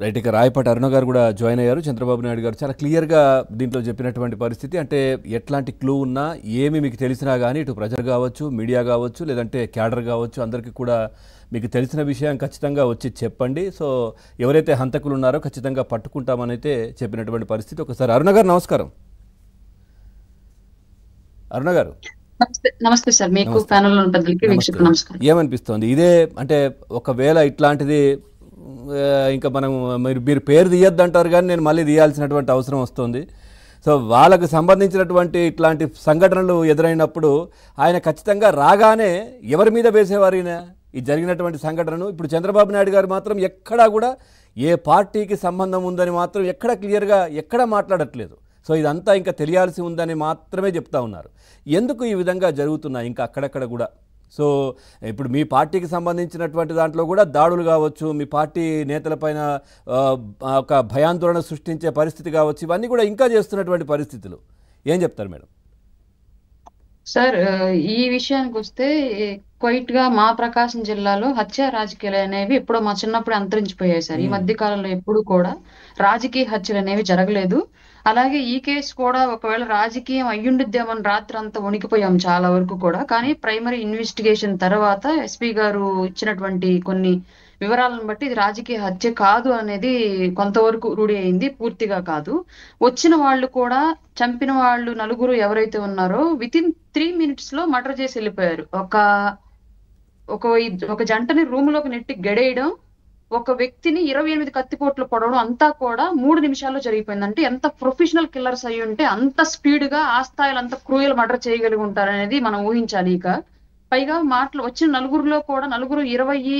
Right. ఇక రాయపాటి అరుణ గారు కూడా జాయిన్ అయ్యారు. చంద్రబాబు నాయుడు గారు చాలా క్లియర్గా దీంట్లో చెప్పినటువంటి పరిస్థితి, అంటే ఎట్లాంటి క్లూ ఉన్నా ఏమి మీకు తెలిసినా కానీ ఇటు ప్రజలు కావచ్చు, మీడియా కావచ్చు, లేదంటే క్యాడర్ కావచ్చు, అందరికీ కూడా మీకు తెలిసిన విషయం ఖచ్చితంగా వచ్చి చెప్పండి. సో ఎవరైతే హంతకులు ఉన్నారో ఖచ్చితంగా పట్టుకుంటామని అయితే చెప్పినటువంటి పరిస్థితి. ఒకసారి అరుణ గారు నమస్కారం. అరుణ గారు నమస్తే సార్, మీకు ప్యానెల్ ఉంటుంది నమస్కారం. ఏమనిపిస్తోంది ఇదే, అంటే ఒకవేళ ఇట్లాంటిది ఇంకా మనం మీరు పేరు తీయద్దు అంటారు కానీ నేను మళ్ళీ తీయాల్సినటువంటి అవసరం వస్తుంది. సో వాళ్ళకు సంబంధించినటువంటి ఇట్లాంటి సంఘటనలు ఎదురైనప్పుడు ఆయన ఖచ్చితంగా రాగానే ఎవరి మీద వేసేవారు ఈయన ఈ జరిగినటువంటి సంఘటనను? ఇప్పుడు చంద్రబాబు నాయుడు గారు మాత్రం ఎక్కడా కూడా ఏ పార్టీకి సంబంధం ఉందని మాత్రం ఎక్కడ క్లియర్గా ఎక్కడ మాట్లాడట్లేదు. సో ఇదంతా ఇంకా తెలియాల్సి ఉందని మాత్రమే చెప్తా ఉన్నారు. ఎందుకు ఈ విధంగా జరుగుతున్నాయి ఇంకా అక్కడక్కడ కూడా? సో ఇప్పుడు మీ పార్టీకి సంబంధించినటువంటి దాంట్లో కూడా దాడులు కావచ్చు, మీ పార్టీ నేతలపైన ఒక భయాందోళన సృష్టించే పరిస్థితి కావచ్చు, ఇవన్నీ కూడా ఇంకా చేస్తున్నటువంటి పరిస్థితులు ఏం చెప్తారు మేడం? సార్, ఈ విషయానికి వస్తే క్వైట్ గా మా ప్రకాశం జిల్లాలో హత్య రాజకీయాలు అనేవి ఎప్పుడో మా చిన్నప్పుడు అంతరించిపోయాయి సార్. ఈ మధ్య కాలంలో ఎప్పుడు కూడా రాజకీయ హత్యలు అనేవి జరగలేదు. అలాగే ఈ కేసు కూడా ఒకవేళ రాజకీయం అయ్యుండిద్దేమని రాత్రి అంతా వణికిపోయాం చాలా వరకు కూడా. కానీ ప్రైమరీ ఇన్వెస్టిగేషన్ తర్వాత ఎస్పీ గారు ఇచ్చినటువంటి కొన్ని వివరాలను బట్టి ఇది రాజకీయ హత్య కాదు అనేది కొంతవరకు రూఢి అయింది, పూర్తిగా కాదు. వచ్చిన వాళ్ళు కూడా చంపిన వాళ్ళు నలుగురు ఎవరైతే ఉన్నారో వితిన్ 3 minutes లో మర్డర్ చేసి వెళ్ళిపోయారు. ఒక జంటని రూమ్ లోకి నెట్టి గడేయడం, ఒక వ్యక్తిని 28 కత్తిపోట్లు పొడవడం అంతా కూడా 3 నిమిషాల్లో జరిగిపోయింది. అంటే ఎంత ప్రొఫెషనల్ కిల్లర్స్ అయ్యి ఉంటే అంత స్పీడ్ గా ఆ స్థాయిలో అంత క్రూయల్ మర్డర్ చేయగలిగి ఉంటారనేది మనం ఊహించాలి. ఇక పైగా మాటలు వచ్చిన నలుగురులో కూడా నలుగురు 20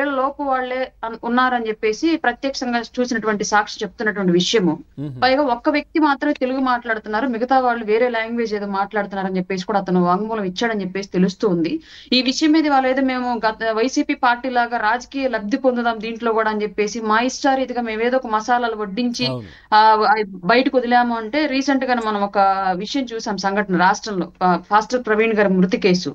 ఏళ్ల లోపు వాళ్లే ఉన్నారని చెప్పేసి ప్రత్యక్షంగా చూసినటువంటి సాక్షి చెప్తున్నటువంటి విషయము. పైగా ఒక్క వ్యక్తి మాత్రమే తెలుగు మాట్లాడుతున్నారు, మిగతా వాళ్ళు వేరే లాంగ్వేజ్ ఏదో మాట్లాడుతున్నారని చెప్పేసి కూడా అతను వాంగ్మూలం ఇచ్చాడని చెప్పేసి తెలుస్తుంది. ఈ విషయం మీద వాళ్ళు ఏదో మేము వైసీపీ పార్టీ లాగా రాజకీయ లబ్ధి పొందుదాం దీంట్లో కూడా అని చెప్పేసి మా ఇష్టారీతిగా మేమేదో ఒక మసాలాలు వడ్డించి బయటకు వదిలాము అంటే, రీసెంట్ గా మనం ఒక విషయం చూసాం సంఘటన రాష్ట్రంలో, ఫాస్టర్ ప్రవీణ్ గారి మృతి కేసు.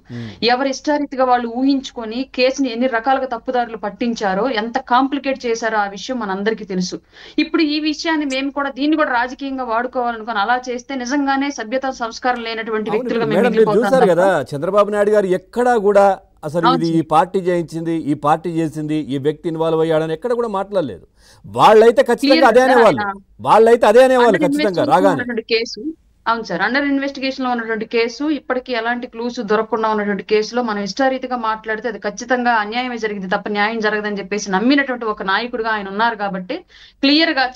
ఎవరి ఇష్టారీతిగా వాళ్ళు ఊహించుకొని కేసుని ఎన్ని రకాలుగా తప్పుదారులు పట్టించారో, ఎంత కాంప్లికేట్ చేశారో ఆ విషయం మనందరికీ తెలుసు. ఇప్పుడు ఈ విషయాన్ని మేము కూడా దీన్ని కూడా రాజకీయంగా వాడుకోవాలనుకుని అలా చేస్తే నిజంగానే సభ్యత సంస్కారం లేనటువంటి వ్యక్తులుగా మేము చూసారు కదా. చంద్రబాబు నాయుడు గారు ఎక్కడా కూడా అసలు ఇది ఈ పార్టీ చేయించింది, ఈ పార్టీ చేసింది, ఈ వ్యక్తి ఇన్వాల్వ్ అయ్యాడని ఎక్కడ కూడా మాట్లాడలేదు. వాళ్ళైతే ఖచ్చితంగా అదే అనేవాళ్ళు ఖచ్చితంగా రాగానే. కేసు అవును సార్, అండర్ ఇన్వెస్టిగేషన్ లో ఉన్నటువంటి కేసు, ఇప్పటికీ ఎలాంటి క్లూస్ దొరకకుండా ఉన్నటువంటి కేసులో మనం ఇష్టారీతిగా మాట్లాడితే అది ఖచ్చితంగా అన్యాయమే జరిగింది తప్ప న్యాయం జరగదని చెప్పేసి నమ్మినటువంటి ఒక నాయకుడిగా ఆయన ఉన్నారు కాబట్టి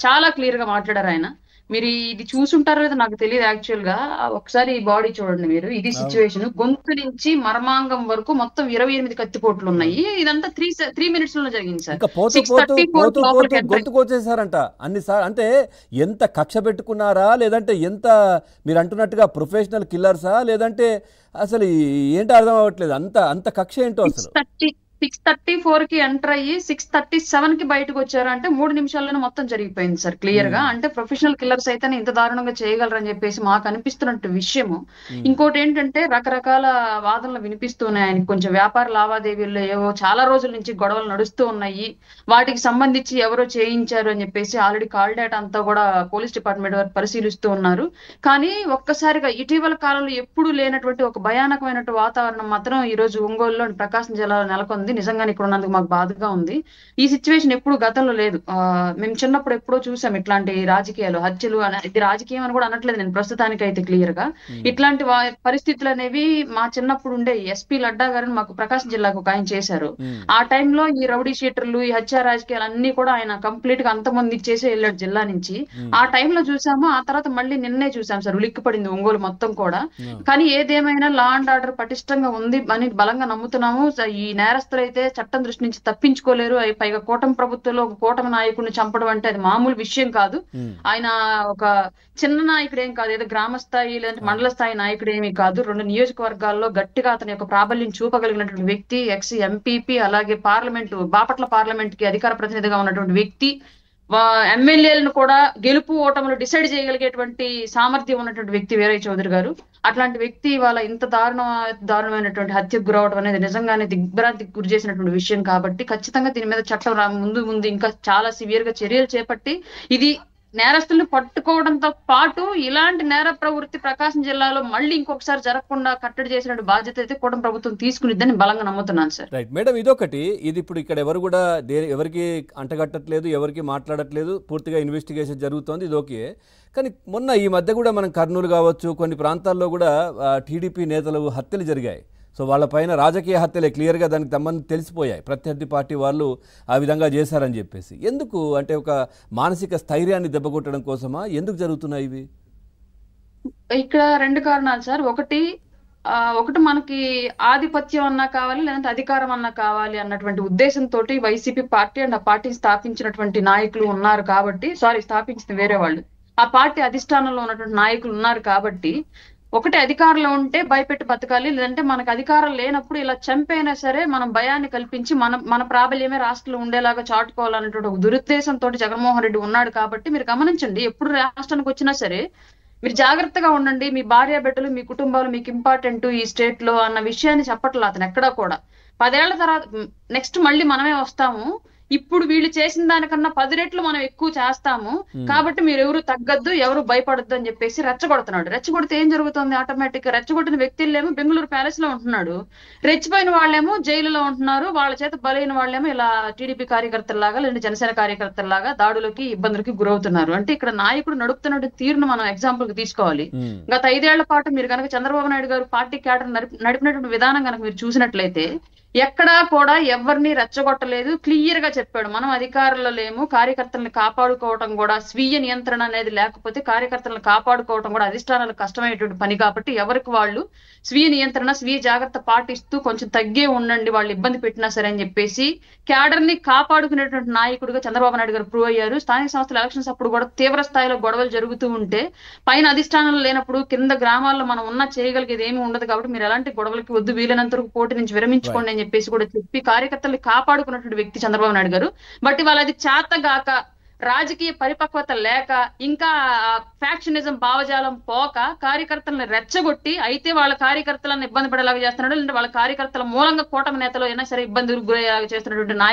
చాలా క్లియర్ గా మాట్లాడారు ఆయన. మీరు ఇది చూసుంటారో లేదో నాకు తెలియదు యాక్చువల్ గా. ఒకసారి ఈ బాడీ చూడండి మీరు, ఇది సిచ్యువేషన్. గొంతు నుంచి మర్మాంగం వరకు మొత్తం 28 కత్తిపోట్లు ఉన్నాయి. ఇదంతా 3 minutes లో జరిగింది సార్. గొంతుకొచ్చేసారంట అన్నిసార్లు. అంటే ఎంత కక్ష పెట్టుకున్నారా, లేదంటే ఎంత మీరు అంటున్నట్టుగా ప్రొఫెషనల్ కిల్లర్సా, లేదంటే అసలు ఏంటో అర్థం అవ్వట్లేదు. అంత కక్ష ఏంటో అసలు. 6:34 కి ఎంటర్ అయ్యి 6:37 కి బయటకు వచ్చారు అంటే 3 నిమిషాల్లోనే మొత్తం జరిగిపోయింది సార్ క్లియర్ గా. అంటే ప్రొఫెషనల్ కిల్లర్స్ అయితేనే ఇంత దారుణంగా చేయగలరని చెప్పేసి మాకు అనిపిస్తున్నట్టు విషయము. ఇంకోటి ఏంటంటే రకరకాల వాదనలు వినిపిస్తున్నాయి. ఆయనకి కొంచెం వ్యాపార లావాదేవీల్లో ఏవో చాలా రోజుల నుంచి గొడవలు నడుస్తూ ఉన్నాయి, వాటికి సంబంధించి ఎవరో చేయించారు అని చెప్పేసి ఆల్రెడీ కాల్ డేటా అంతా కూడా పోలీస్ డిపార్ట్మెంట్ వారు పరిశీలిస్తూ ఉన్నారు. కానీ ఒక్కసారిగా ఇటీవల కాలంలో ఎప్పుడు లేనటువంటి ఒక భయానకమైన వాతావరణం మాత్రం ఈ రోజు ఒంగోలులో ప్రకాశం జిల్లాలో నెలకొంది. నిజంగానే ఇక్కడ ఉన్నందుకు మాకు బాధగా ఉంది. ఈ సిచ్యువేషన్ ఎప్పుడు గతంలో లేదు. మేము చిన్నప్పుడు ఎప్పుడో చూసాం ఇట్లాంటి రాజకీయాలు, హత్యలు. ఇది రాజకీయం అని కూడా అనట్లేదు నేను ప్రస్తుతానికి అయితే క్లియర్ గా. ఇట్లాంటి పరిస్థితులు అనేవి మా చిన్నప్పుడు ఉండే. ఎస్పీ లడ్డా గారిని మాకు ప్రకాశం జిల్లాకు ఒక ఆయన చేశారు. ఆ టైంలో ఈ రౌడీ షీటర్లు, ఈ హత్య రాజకీయాలు అన్ని కూడా ఆయన కంప్లీట్ గా అంతమంది ఇచ్చేసి వెళ్ళాడు జిల్లా నుంచి. ఆ టైంలో చూసాము. ఆ తర్వాత మళ్ళీ నిన్నే చూసాం సార్, ఉలిక్కిపడింది ఒంగోలు మొత్తం కూడా. కానీ ఏదేమైనా లా అండ్ ఆర్డర్ పటిష్టంగా ఉంది అని బలంగా నమ్ముతున్నాము. ఈ నేరస్తులు అయితే చట్టం దృష్టి నుంచి తప్పించుకోలేరు. పైగా కూటమి ప్రభుత్వంలో ఒక కూటమి నాయకుడిని చంపడం అంటే అది మామూలు విషయం కాదు. ఆయన ఒక చిన్న నాయకుడు ఏం కాదు, ఏదో గ్రామ స్థాయి లేదంటే మండల స్థాయి నాయకుడు ఏమీ కాదు. 2 నియోజకవర్గాల్లో గట్టిగా అతని యొక్క ప్రాబల్యం చూపగలిగినటువంటి వ్యక్తి, ఎక్స్ ఎంపీపీ, అలాగే బాపట్ల పార్లమెంట్ కి అధికార ప్రతినిధిగా ఉన్నటువంటి వ్యక్తి. ఎమ్మెల్యేలను కూడా గెలుపు ఓటములు డిసైడ్ చేయగలిగేటువంటి సామర్థ్యం ఉన్నటువంటి వ్యక్తి వీరయ్య చౌదరి గారు. అట్లాంటి వ్యక్తి ఇవాళ ఇంత దారుణమైనటువంటి హత్యకు గురవడం అనేది నిజంగానే దిగ్భ్రాంతికి గురి చేసినటువంటి విషయం. కాబట్టి ఖచ్చితంగా దీని మీద చట్టం ముందు ముందు ఇంకా చాలా సివియర్ గా చర్యలు చేపట్టి ఇది నేరస్తుల్ని పట్టుకోవడంతో పాటు ఇలాంటి నేర ప్రవృత్తి ప్రకాశం జిల్లాలో మళ్ళీ ఇంకొకసారి జరగకుండా కట్టడి చేసిన బాధ్యత అయితే కూటమి ప్రభుత్వం తీసుకునిద్దని బలంగా నమ్ముతున్నాను సార్. రైట్ మేడం, ఇదొకటి. ఇది ఇప్పుడు ఇక్కడ ఎవరు కూడా ఎవరికి అంటగట్టట్లేదు, ఎవరికి మాట్లాడట్లేదు, పూర్తిగా ఇన్వెస్టిగేషన్ జరుగుతోంది, ఇది ఓకే. కానీ మొన్న ఈ మధ్య కూడా మనం కర్నూలు కావచ్చు, కొన్ని ప్రాంతాల్లో కూడా టీడీపీ నేతలు హత్యలు జరిగాయి. సో వాళ్ళపైన రాజకీయ హత్యలే క్లియర్గా దానికి సంబంధించి తెలిసిపోయాయి. ప్రత్యర్థి పార్టీ వాళ్ళు ఆ విధంగా చేశారని చెప్పేసి. ఎందుకు అంటే ఒక మానసిక స్థైర్యాన్ని దెబ్బకొట్టడం కోసమా, ఎందుకు జరుగుతున్నాయి ఇవి? ఇక్కడ రెండు కారణాలు సార్. ఒకటి మనకి ఆధిపత్యం అన్నా కావాలి, లేదంటే అధికారం అన్నా కావాలి అన్నటువంటి ఉద్దేశంతో వైసీపీ పార్టీ అండ్ ఆ పార్టీని స్థాపించినటువంటి నాయకులు ఉన్నారు కాబట్టి, స్థాపించింది వేరే వాళ్ళు, ఆ పార్టీ అధిష్టానంలో ఉన్నటువంటి నాయకులు ఉన్నారు కాబట్టి, ఒకటి అధికారంలో ఉంటే భయపెట్టి బతకాలి, లేదంటే మనకు అధికారం లేనప్పుడు ఇలా చంపైనా సరే మనం భయాన్ని కల్పించి మన ప్రాబల్యమే రాష్ట్రంలో ఉండేలాగా చాటుకోవాలన్నటువంటి ఒక దురుద్దేశంతో జగన్మోహన్ రెడ్డి ఉన్నాడు. కాబట్టి మీరు గమనించండి, ఎప్పుడు రాష్ట్రానికి వచ్చినా సరే మీరు జాగ్రత్తగా ఉండండి, మీ భార్య బిడ్డలు మీ కుటుంబాలు మీకు ఇంపార్టెంట్ ఈ స్టేట్ లో అన్న విషయాన్ని చెప్పట్లేదు అతను ఎక్కడా కూడా. 10 ఏళ్ల తర్వాత నెక్స్ట్ మళ్ళీ మనమే వస్తాము, ఇప్పుడు వీళ్ళు చేసిన దానికన్నా 10 రెట్లు మనం ఎక్కువ చేస్తాము, కాబట్టి మీరు ఎవరు తగ్గద్దు, ఎవరు భయపడద్దు అని చెప్పేసి రెచ్చగొడుతున్నాడు. రెచ్చగొడితే ఏం జరుగుతుంది? ఆటోమేటిక్ గా రెచ్చగొట్టిన వ్యక్తులేమో బెంగళూరు ప్యాలెస్ లో ఉంటున్నాడు, రెచ్చిపోయిన వాళ్ళేమో జైలులో ఉంటున్నారు, వాళ్ళ చేత బలైన వాళ్ళేమో ఇలా టీడీపీ కార్యకర్తలాగా లేదా జనసేన కార్యకర్తలాగా దాడులకి ఇబ్బందులకి గురవుతున్నారు. అంటే ఇక్కడ నాయకుడు నడుపుతున్న తీరును మనం ఎగ్జాంపుల్ కి తీసుకోవాలి. గత 5 ఏళ్ల పాటు మీరు కనుక చంద్రబాబు నాయుడు గారు పార్టీ క్యాడర్ నడిపినటువంటి విధానం కనుక మీరు చూసినట్లయితే ఎక్కడా కూడా ఎవరిని రెచ్చగొట్టలేదు, క్లియర్ గా చెప్పాడు. మనం అధికారంలో లేము, కార్యకర్తలను కాపాడుకోవటం కూడా స్వీయ నియంత్రణ అనేది లేకపోతే కార్యకర్తలను కాపాడుకోవటం కూడా అధిష్టానాలకు కష్టమైనటువంటి పని. కాబట్టి ఎవరికి వాళ్ళు స్వీయ నియంత్రణ, స్వీయ జాగ్రత్త పాటిస్తూ కొంచెం తగ్గే ఉండండి, వాళ్ళు ఇబ్బంది పెట్టినా సరే అని చెప్పేసి క్యాడర్ ని కాపాడుకునేటువంటి నాయకుడిగా చంద్రబాబు నాయుడు గారు ప్రూవ్ అయ్యారు. స్థానిక సంస్థల ఎలక్షన్స్ అప్పుడు కూడా తీవ్ర స్థాయిలో గొడవలు జరుగుతూ ఉంటే పైన అధిష్టానంలో లేనప్పుడు కింద గ్రామాల్లో మనం ఉన్నా చేయగలిగేది ఏమీ ఉండదు. కాబట్టి మీరు ఎలాంటి గొడవలకి వద్దు, వీలైనంత వరకు పోటీ నుంచి విరమించుకోండి అని చెప్పేసి కూడా చెప్పి కార్యకర్తల్ని కాపాడుకున్నటువంటి వ్యక్తి చంద్రబాబు నాయుడు గారు. బట్ వాళ్ళది చేతగాక, రాజకీయ పరిపక్వత లేక, ఇంకా ఫ్యాక్షనిజం భావజాలం పోక కార్యకర్తలను రెచ్చగొట్టి, అయితే వాళ్ళ కార్యకర్తలను ఇబ్బంది పడేలాగా చేస్తున్నాడు, లేదంటే వాళ్ళ కార్యకర్తల మూలంగా కూటమి నేతలు అయినా సరే ఇబ్బందులకు గురయ్యేలాగా చేస్తున్నటువంటి